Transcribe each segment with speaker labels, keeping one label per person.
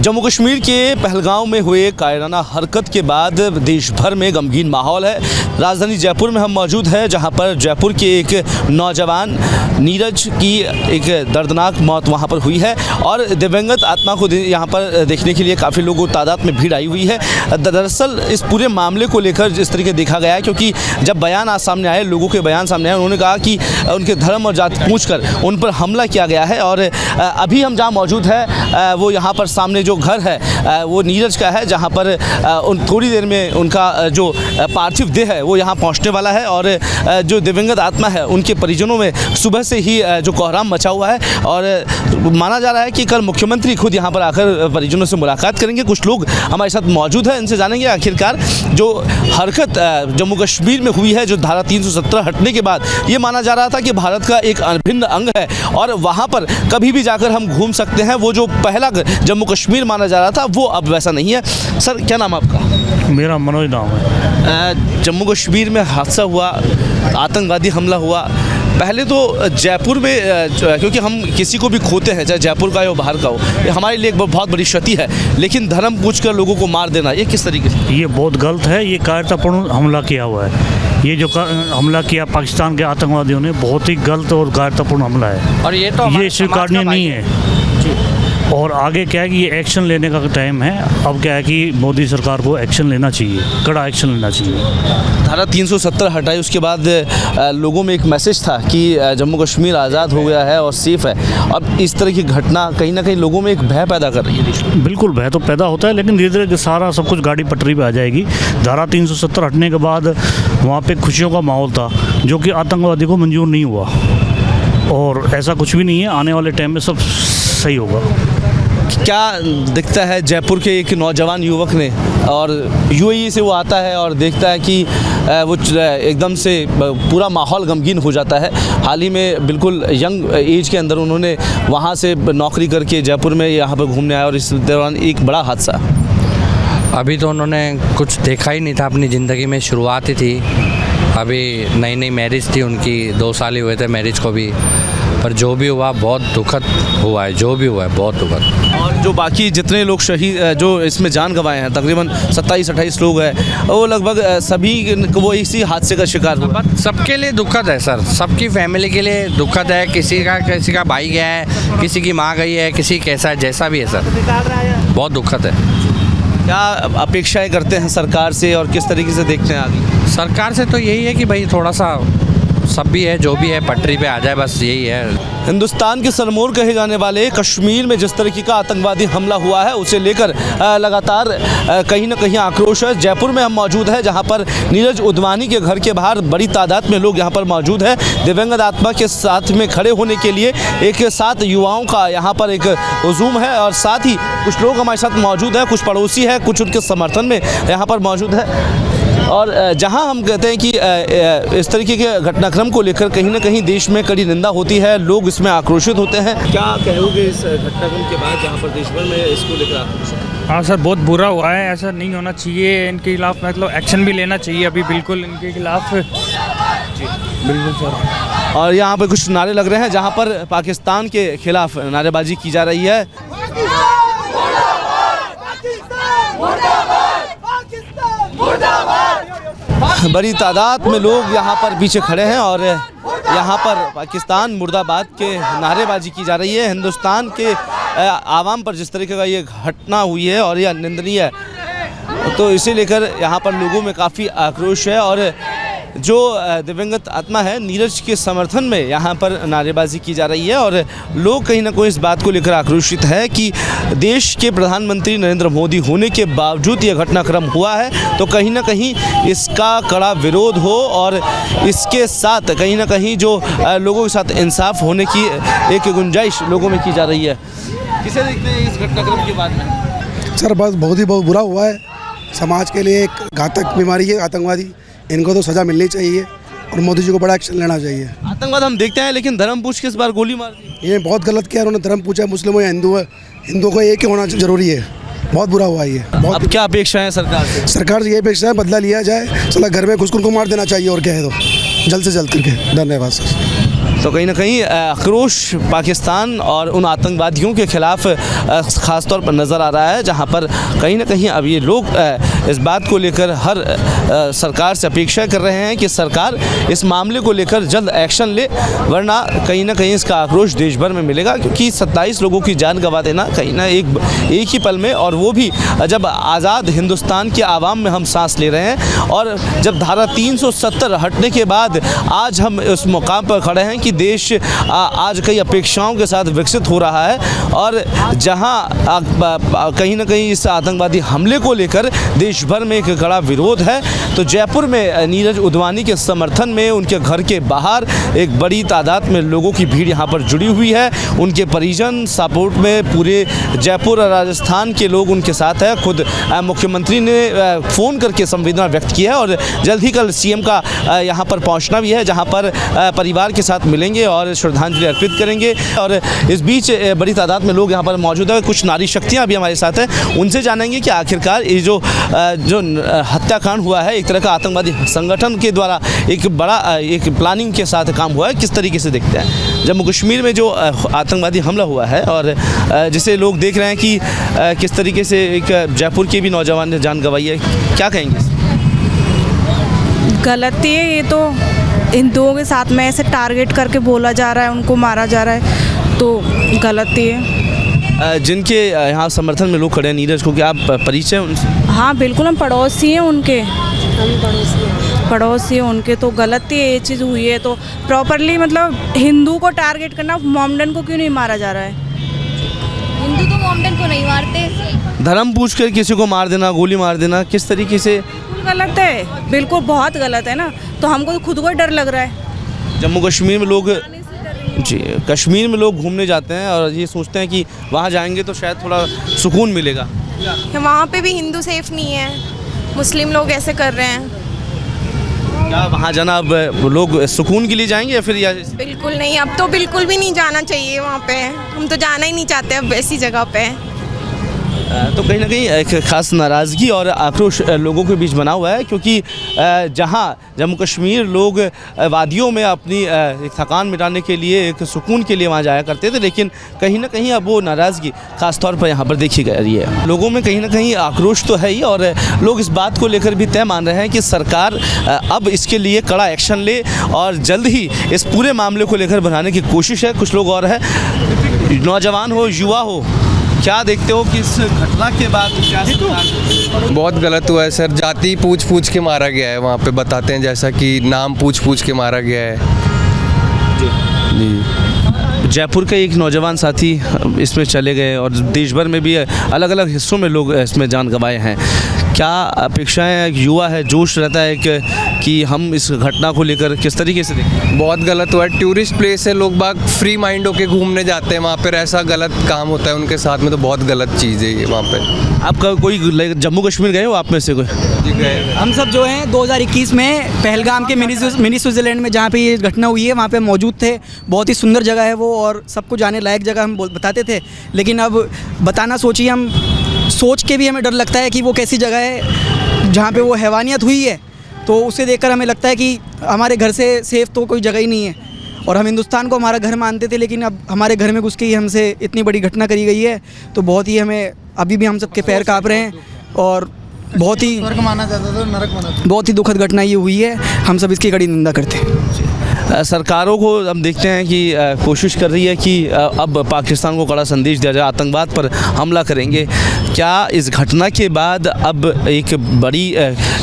Speaker 1: जम्मू कश्मीर के पहलगांव में हुए कायराना हरकत के बाद देश भर में गमगीन माहौल है। राजधानी जयपुर में हम मौजूद हैं, जहां पर जयपुर के एक नौजवान नीरज की एक दर्दनाक मौत वहां पर हुई है और दिवंगत आत्मा को यहां पर देखने के लिए काफ़ी लोगों तादाद में भीड़ आई हुई है। दरअसल इस पूरे मामले को लेकर जिस तरीके देखा गया है, क्योंकि जब बयान आज सामने आए, लोगों के बयान सामने आए, उन्होंने कहा कि उनके धर्म और जाति पूछकर उन पर हमला किया गया है। और अभी हम जहाँ मौजूद है वो यहाँ पर सामने जो घर है वो नीरज का है, जहाँ पर थोड़ी देर में उनका जो पार्थिव देह है वो यहाँ पहुँचने वाला है। और जो दिवंगत आत्मा है उनके परिजनों में सुबह से ही जो कोहराम मचा हुआ है और माना जा रहा है कि कल मुख्यमंत्री खुद यहाँ पर आकर परिजनों से मुलाकात करेंगे। कुछ लोग हमारे साथ मौजूद हैं, इनसे जानेंगे आखिरकार जो हरकत जम्मू कश्मीर में हुई है, जो धारा 370 हटने के बाद ये माना जा रहा था कि भारत का एक अभिन्न अंग है और वहाँ पर कभी भी जाकर हम घूम सकते हैं। वो जो पहला जम्मू कश्मीर माना जा रहा था वो अब वैसा नहीं है। सर, क्या नाम आपका?
Speaker 2: मेरा मनोज नाम है।
Speaker 1: जम्मू कश्मीर में हादसा हुआ, आतंकवादी हमला हुआ, पहले तो जयपुर में क्योंकि हम किसी को भी खोते हैं, चाहे जयपुर का हो बाहर का हो, ये हमारे लिए एक बहुत बड़ी क्षति है, लेकिन धर्म पूछकर लोगों को मार देना ये किस तरीके से?
Speaker 2: ये बहुत गलत है। ये कायरतापूर्ण हमला किया हुआ है। ये जो हमला किया पाकिस्तान के आतंकवादियों ने, बहुत ही गलत और कायरतापूर्ण हमला है और ये स्वीकारनीय नहीं है। और आगे क्या है कि ये एक्शन लेने का टाइम है। अब क्या है कि मोदी सरकार को एक्शन लेना चाहिए, कड़ा एक्शन लेना चाहिए।
Speaker 1: धारा 370 हटाई, उसके बाद लोगों में एक मैसेज था कि जम्मू कश्मीर आज़ाद हो गया है और सेफ़ है। अब इस तरह की घटना कहीं ना कहीं लोगों में एक भय पैदा कर रही है।
Speaker 2: बिल्कुल भय तो पैदा होता है, लेकिन धीरे धीरे सारा सब कुछ गाड़ी पटरी पे आ जाएगी। धारा 370 हटने के बाद वहाँ पे खुशियों का माहौल था, जो कि आतंकवादी को मंजूर नहीं हुआ और ऐसा कुछ भी नहीं है। आने वाले टाइम में सब सही होगा।
Speaker 1: क्या दिखता है जयपुर के एक नौजवान युवक ने, और यूएई से वो आता है और देखता है कि वो एकदम से पूरा माहौल गमगीन हो जाता है। हाल ही में बिल्कुल यंग एज के अंदर उन्होंने वहाँ से नौकरी करके जयपुर में यहाँ पर घूमने आया और इस दौरान एक बड़ा हादसा।
Speaker 3: अभी तो उन्होंने कुछ देखा ही नहीं था अपनी ज़िंदगी में, शुरुआत ही थी। अभी नई नई मैरिज थी उनकी, 2 साल ही हुए थे मैरिज को भी। पर जो भी हुआ बहुत दुखद हुआ है, जो भी हुआ है बहुत दुखद।
Speaker 1: और जो बाकी जितने लोग शहीद जो इसमें जान गंवाए हैं, तकरीबन 27-28 लोग हैं, वो लगभग सभी वो इसी हादसे का शिकार हुआ।
Speaker 3: सबके लिए दुखद है सर, सबकी फैमिली के लिए दुखद है। किसी का भाई गया है, किसी की माँ गई है, किसी कैसा है, जैसा भी है सर, बहुत दुखद है।
Speaker 1: क्या अपेक्षाएं करते हैं सरकार से और किस तरीके से देखते हैं आगे?
Speaker 3: सरकार से तो यही है कि भाई थोड़ा सा सब भी है, जो भी है पटरी पे आ जाए, बस यही है।
Speaker 1: हिंदुस्तान के सरमोर कहे जाने वाले कश्मीर में जिस तरीके का आतंकवादी हमला हुआ है, उसे लेकर लगातार कहीं ना कहीं आक्रोश है। जयपुर में हम मौजूद हैं, जहां पर नीरज उदवानी के घर के बाहर बड़ी तादाद में लोग यहां पर मौजूद हैं। दिवंगत आत्मा के साथ में खड़े होने के लिए एक साथ युवाओं का यहां पर एक हुजूम है और साथ ही कुछ लोग हमारे साथ मौजूद हैं, कुछ पड़ोसी हैं, कुछ उनके समर्थन में यहाँ पर मौजूद है। और जहां हम कहते हैं कि इस तरीके के घटनाक्रम को लेकर कहीं ना कहीं देश में कड़ी निंदा होती है, लोग इसमें आक्रोशित होते हैं। क्या कहोगे इस घटनाक्रम के बाद जहां पर देश भर में इसको लेकर आक्रोश?
Speaker 4: हाँ सर, बहुत बुरा हुआ है। ऐसा नहीं होना चाहिए। इनके खिलाफ मतलब एक्शन भी लेना चाहिए अभी, बिल्कुल इनके खिलाफ जी बिल्कुल सर।
Speaker 1: और यहाँ पर कुछ नारे लग रहे हैं जहाँ पर पाकिस्तान के खिलाफ नारेबाजी की जा रही है। बड़ी तादाद में लोग यहाँ पर पीछे खड़े हैं और यहाँ पर पाकिस्तान मुर्दाबाद के नारेबाजी की जा रही है। हिंदुस्तान के आवाम पर जिस तरीके का ये घटना हुई है और यह निंदनीय है, तो इसे लेकर यहाँ पर लोगों में काफ़ी आक्रोश है। और जो दिवंगत आत्मा है नीरज के समर्थन में यहाँ पर नारेबाजी की जा रही है और लोग कहीं ना कहीं इस बात को लेकर आक्रोशित है कि देश के प्रधानमंत्री नरेंद्र मोदी होने के बावजूद ये घटनाक्रम हुआ है, तो कहीं ना कहीं इसका कड़ा विरोध हो और इसके साथ कहीं ना कहीं जो लोगों के साथ इंसाफ होने की एक गुंजाइश लोगों में की जा रही है। किसे देखते हैं इस घटनाक्रम के बाद में?
Speaker 5: सर बस बहुत बुरा हुआ है। समाज के लिए एक घातक बीमारी है आतंकवादी, इनको तो सज़ा मिलनी चाहिए और मोदी जी को बड़ा एक्शन लेना चाहिए।
Speaker 1: आतंकवाद हम देखते हैं, लेकिन धर्म पूछ के इस बार गोली मार दी।
Speaker 5: ये बहुत गलत किया उन्होंने। धर्म पूछा मुस्लिम हो या हिंदू है, हिंदू को एक ही होना जरूरी है। बहुत बुरा हुआ ये।
Speaker 1: अब क्या अपेक्षा है सरकार से?
Speaker 5: सरकार से ये अपेक्षा है बदला लिया जाए, साला घर में घुसकर को मार देना चाहिए और क्या है, तो जल्द से जल्द करके। धन्यवाद सर।
Speaker 1: तो कहीं ना कहीं आक्रोश पाकिस्तान और उन आतंकवादियों के खिलाफ ख़ास तौर पर नज़र आ रहा है, जहां पर कहीं ना कहीं अब ये लोग इस बात को लेकर हर सरकार से अपेक्षा कर रहे हैं कि सरकार इस मामले को लेकर जल्द एक्शन ले, वरना कहीं ना कहीं इसका आक्रोश देश भर में मिलेगा। क्योंकि 27 लोगों की जान गंवा देना कहीं ना एक ही पल में, और वो भी जब आज़ाद हिंदुस्तान के आवाम में हम सांस ले रहे हैं, और जब धारा 370 हटने के बाद आज हम उस मुकाम पर खड़े हैं कि देश आज कई अपेक्षाओं के साथ विकसित हो रहा है, और जहां कहीं ना कहीं इस आतंकवादी हमले को लेकर देश भर में एक कड़ा विरोध है, तो जयपुर में नीरज उदवानी के समर्थन में उनके घर के बाहर एक बड़ी तादाद में लोगों की भीड़ यहाँ पर जुड़ी हुई है। उनके परिजन सपोर्ट में पूरे जयपुर और राजस्थान के लोग उनके साथ हैं। खुद मुख्यमंत्री ने फ़ोन करके संवेदना व्यक्त की है, और जल्द ही कल सीएम का यहाँ पर पहुँचना भी है, जहाँ पर परिवार के साथ मिलेंगे और श्रद्धांजलि अर्पित करेंगे। और इस बीच बड़ी तादाद में लोग यहाँ पर मौजूद है। कुछ नारी शक्तियाँ भी हमारे साथ हैं, उनसे जानेंगे कि आखिरकार ये जो हत्याकांड हुआ है, एक तरह का आतंकवादी संगठन के द्वारा एक बड़ा एक प्लानिंग के साथ काम हुआ है, किस तरीके से देखते हैं। जम्मू कश्मीर में जो आतंकवादी हमला हुआ है और जिसे लोग देख रहे हैं कि किस तरीके से एक जयपुर के भी नौजवान ने जान गंवाई है, क्या कहेंगे?
Speaker 6: गलती है ये तो, हिंदुओं के साथ में ऐसे टारगेट करके बोला जा रहा है, उनको मारा जा रहा है, तो गलती है।
Speaker 1: जिनके यहाँ समर्थन में लोग खड़े हैं नीरज को, क्या आप परिचय उनसे?
Speaker 6: हाँ बिल्कुल, हम पड़ोसी हैं उनके, पड़ोसी हैं उनके, तो गलती है ये चीज़ हुई है। तो प्रॉपरली मतलब हिंदू को टारगेट करना, मोमडन को क्यों नहीं मारा जा रहा है?
Speaker 7: हिंदू तो मोमडन को नहीं मारते।
Speaker 1: धर्म पूछकर किसी को मार देना, गोली मार देना, किस तरीके से?
Speaker 6: गलत है, बिल्कुल बहुत गलत है ना। तो हमको तो खुद को डर लग रहा है।
Speaker 1: जम्मू कश्मीर में लोग जी कश्मीर में लोग घूमने जाते हैं और ये सोचते हैं कि वहाँ जाएंगे तो शायद थोड़ा सुकून मिलेगा।
Speaker 7: वहाँ पे भी हिंदू सेफ नहीं है, मुस्लिम लोग ऐसे कर रहे हैं।
Speaker 1: क्या वहाँ जाना अब लोग सुकून के लिए जाएंगे या फिर
Speaker 7: बिल्कुल नहीं, अब तो बिल्कुल भी नहीं जाना चाहिए वहाँ पे। हम तो जाना ही नहीं चाहते अब ऐसी जगह पे।
Speaker 1: तो कहीं ना कहीं एक ख़ास नाराज़गी और आक्रोश लोगों के बीच बना हुआ है, क्योंकि जहां जम्मू कश्मीर लोग वादियों में अपनी एक थकान मिटाने के लिए, एक सुकून के लिए वहां जाया करते थे, लेकिन कहीं ना कहीं अब वो नाराज़गी ख़ास तौर पर यहां पर देखी जा रही है। लोगों में कहीं ना कहीं आक्रोश तो है ही, और लोग इस बात को लेकर भी तय मान रहे हैं कि सरकार अब इसके लिए कड़ा एक्शन ले और जल्द ही इस पूरे मामले को लेकर बनाने की कोशिश है। कुछ लोग और है, नौजवान हो, युवा हो, क्या देखते हो कि इस घटना के बाद क्या?
Speaker 8: बहुत गलत हुआ है सर, जाति पूछ के मारा गया है वहाँ पे, बताते हैं जैसा कि नाम पूछ के मारा गया है जी।
Speaker 1: जयपुर के एक नौजवान साथी इसमें चले गए और देश भर में भी अलग अलग हिस्सों में लोग इसमें जान गंवाए हैं। क्या अपेक्षाएं, युवा है, जोश रहता है कि हम इस घटना को लेकर किस तरीके से देखें?
Speaker 8: बहुत गलत हुआ है, टूरिस्ट प्लेस है, लोग बाग फ्री माइंड होके घूमने जाते हैं वहाँ पर, ऐसा गलत काम होता है उनके साथ में, तो बहुत गलत चीज़ है ये वहाँ पर।
Speaker 1: आपका कोई जम्मू कश्मीर गए हो आप में से कोई?
Speaker 9: हम सब जो हैं 2021 में पहलगाम के मिनी स्विट्ज़रलैंड में जहाँ पे ये घटना हुई है वहाँ पे मौजूद थे। बहुत ही सुंदर जगह है वो, और सबको जाने लायक जगह हम बताते थे, लेकिन अब बताना सोचिए, हम सोच के भी हमें डर लगता है कि वो कैसी जगह है जहाँ पे वो हैवानियत हुई है। तो उसे देखकर हमें लगता है कि हमारे घर से सेफ़ तो कोई जगह ही नहीं है, और हम हिंदुस्तान को हमारा घर मानते थे, लेकिन अब हमारे घर में घुस के ही हमसे इतनी बड़ी घटना करी गई है। तो बहुत ही हमें, अभी भी हम सबके पैर काँप रहे हैं, और बहुत ही स्वर्ग माना जाता था, नरक माना जाता था। बहुत ही दुखद घटना ये हुई है, हम सब इसकी कड़ी निंदा करते हैं।
Speaker 1: सरकारों को हम देखते हैं कि कोशिश कर रही है कि अब पाकिस्तान को कड़ा संदेश दिया जाए, आतंकवाद पर हमला करेंगे। क्या इस घटना के बाद अब एक बड़ी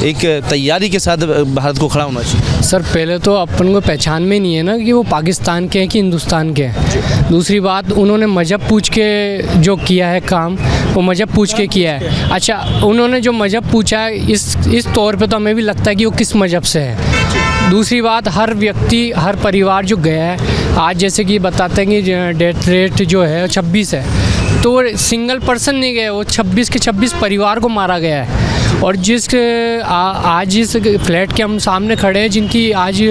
Speaker 1: एक तैयारी के साथ भारत को खड़ा होना चाहिए?
Speaker 10: सर पहले तो अपन को पहचान में नहीं है ना कि वो पाकिस्तान के हैं कि हिंदुस्तान के हैं। दूसरी बात, उन्होंने मज़हब पूछ के जो किया है काम, वो मज़हब पूछ के किया है। अच्छा, उन्होंने जो मज़हब पूछा है इस तौर पे तो हमें भी लगता है कि वो किस मज़हब से है। दूसरी बात, हर व्यक्ति, हर परिवार जो गया है, आज जैसे कि बताते हैं कि डेथ रेट जो है 26 है, तो सिंगल पर्सन नहीं गए, वो 26 के 26 परिवार को मारा गया है। और आज जिस फ्लैट के हम सामने खड़े हैं, जिनकी आज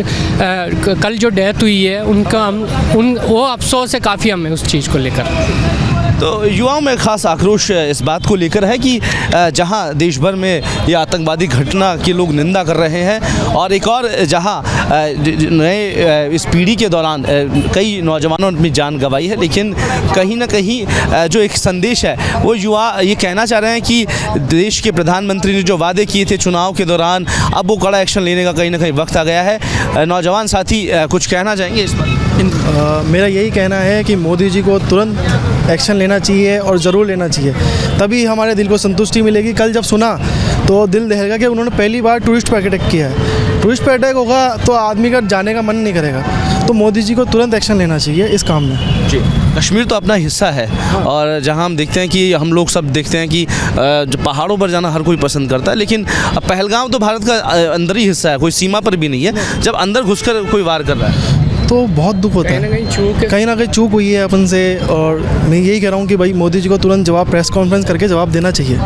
Speaker 10: कल जो डेथ हुई है, वो अफसोस है काफ़ी हमें उस चीज़ को लेकर।
Speaker 1: तो युवाओं में खास आक्रोश इस बात को लेकर है कि जहां देश भर में ये आतंकवादी घटना की लोग निंदा कर रहे हैं, और एक और जहां नए इस पीढ़ी के दौरान कई नौजवानों ने अपनी जान गंवाई है, लेकिन कहीं ना कहीं जो एक संदेश है वो युवा ये कहना चाह रहे हैं कि देश के प्रधानमंत्री ने जो वादे किए थे चुनाव के दौरान, अब वो कड़ा एक्शन लेने का कहीं ना कहीं वक्त आ गया है। नौजवान साथी कुछ कहना चाहेंगे इस पर?
Speaker 11: मेरा यही कहना है कि मोदी जी को तुरंत एक्शन लेना चाहिए और ज़रूर लेना चाहिए, तभी हमारे दिल को संतुष्टि मिलेगी। कल जब सुना तो दिल दहल गया कि उन्होंने पहली बार टूरिस्ट पर अटैक किया है। टूरिस्ट पर अटैक होगा तो आदमी का जाने का मन नहीं करेगा, तो मोदी जी को तुरंत एक्शन लेना चाहिए इस काम में।
Speaker 1: जी, कश्मीर तो अपना हिस्सा है, और जहां हम देखते हैं कि हम लोग सब देखते हैं कि जो पहाड़ों पर जाना हर कोई पसंद करता है, लेकिन पहलगाम तो भारत का अंदर ही हिस्सा है, कोई सीमा पर भी नहीं है। जब अंदर घुसकर कोई वार कर रहा है
Speaker 11: तो बहुत दुख होता है, कहीं ना कहीं चूक हुई है अपन से, और मैं यही कह रहा हूँ कि भाई मोदी जी को तुरंत जवाब प्रेस कॉन्फ्रेंस करके जवाब देना चाहिए।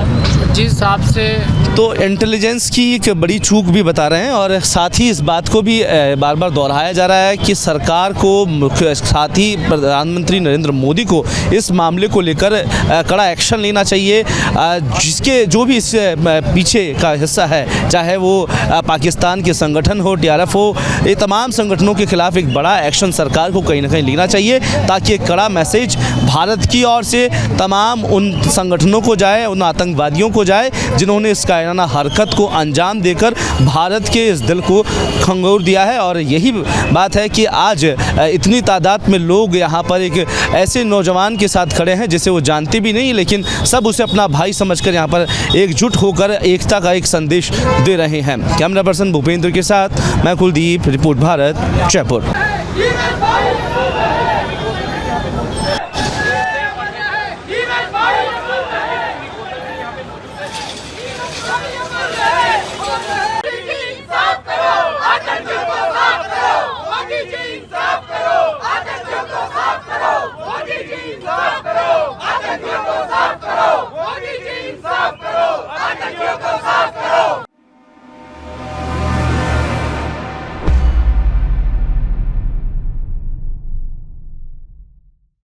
Speaker 10: जिस हिसाब से
Speaker 1: तो इंटेलिजेंस की एक बड़ी चूक भी बता रहे हैं, और साथ ही इस बात को भी बार बार दोहराया जा रहा है कि सरकार को, साथ ही प्रधानमंत्री नरेंद्र मोदी को इस मामले को लेकर कड़ा एक्शन लेना चाहिए। जिसके जो भी इस पीछे का हिस्सा है, चाहे वो पाकिस्तान के संगठन हो, TRF हो, ये तमाम संगठनों के खिलाफ एक बड़ा एक्शन सरकार को कहीं ना कहीं लेना चाहिए, ताकि एक कड़ा मैसेज भारत की ओर से तमाम उन संगठनों को जाए, उन आतंकवादियों को जाए जिन्होंने इस कायराना हरकत को अंजाम देकर भारत के इस दिल को खंगोर दिया है। और यही बात है कि आज इतनी तादाद में लोग यहाँ पर एक ऐसे नौजवान के साथ खड़े हैं जिसे वो जानते भी नहीं, लेकिन सब उसे अपना भाई समझकर यहाँ पर एकजुट होकर एकता का एक संदेश दे रहे हैं। कैमरा पर्सन भूपेंद्र के साथ मैं कुलदीप, रिपोर्ट भारत, जयपुर।